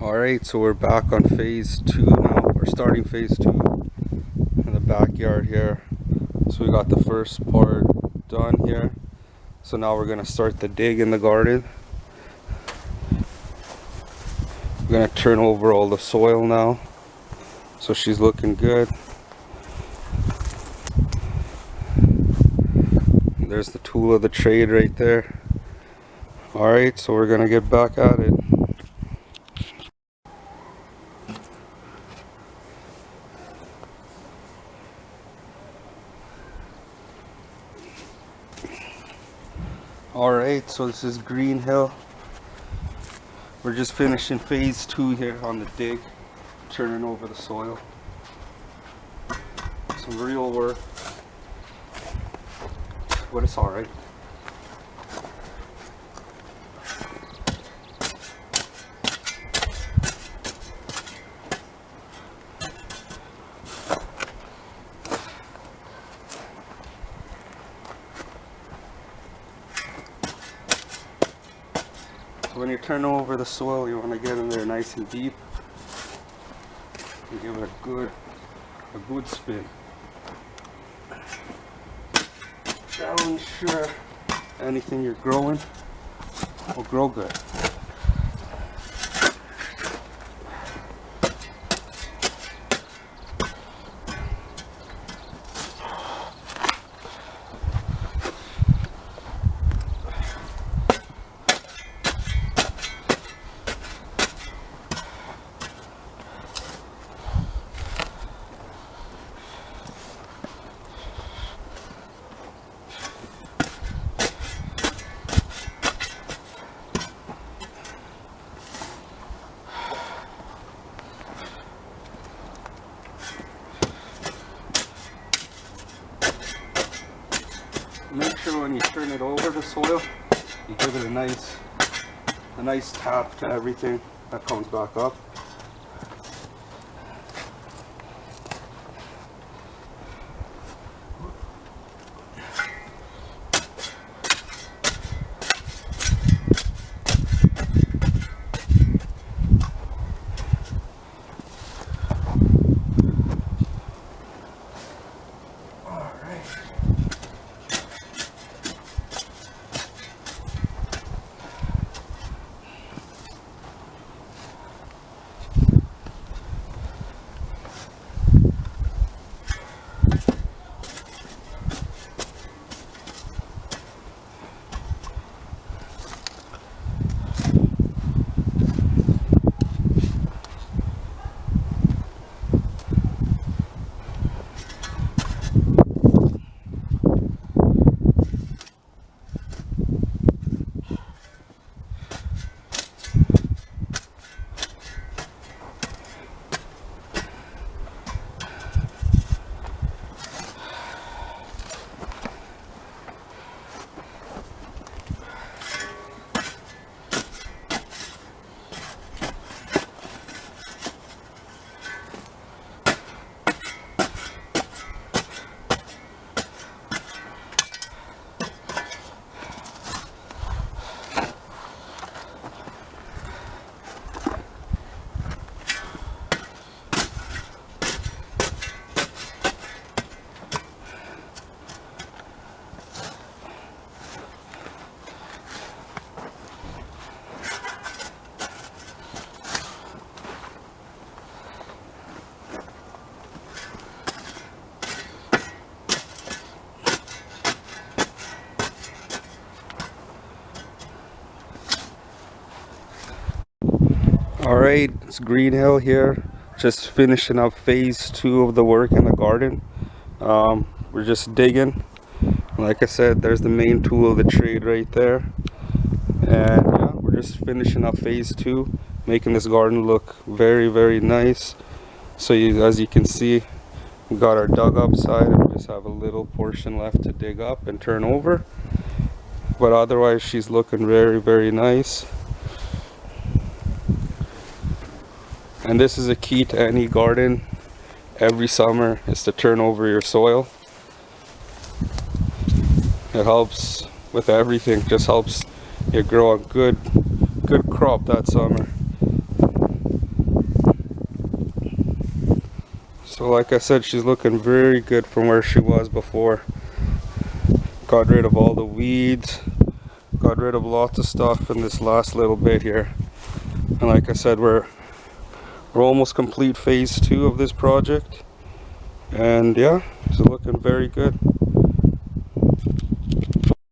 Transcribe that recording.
Alright, so we're back on phase 2 now. We're starting phase 2 in the backyard here. So we got the first part done here. So now we're going to start the dig in the garden. We're going to turn over all the soil now. So she's looking good. There's the tool of the trade right there. Alright, so we're going to get back at it. Alright, so this is Green Hill. We're just finishing phase 2 here on the dig, turning over the soil. Some real work, but it's alright. When you turn over the soil, you want to get in there nice and deep and give it a good spin. That will ensure anything you're growing will grow good. Make sure when you turn it over the soil, you give it a nice tap to everything that comes back up. Alright, it's Green Hill here, just finishing up phase 2 of the work in the garden. We're just digging. Like I said, there's the main tool of the trade right there. And yeah, we're just finishing up phase 2, making this garden look very nice. So as you can see, we got our dug up side and we just have a little portion left to dig up and turn over. But otherwise she's looking very nice. And this is a key to any garden every summer, is to turn over your soil. It helps with everything, just helps you grow a good crop that summer. So like I said, she's looking very good from where she was before. Got rid of all the weeds, got rid of lots of stuff in this last little bit here. And like I said, we're almost complete phase 2 of this project. And yeah, it's looking very good.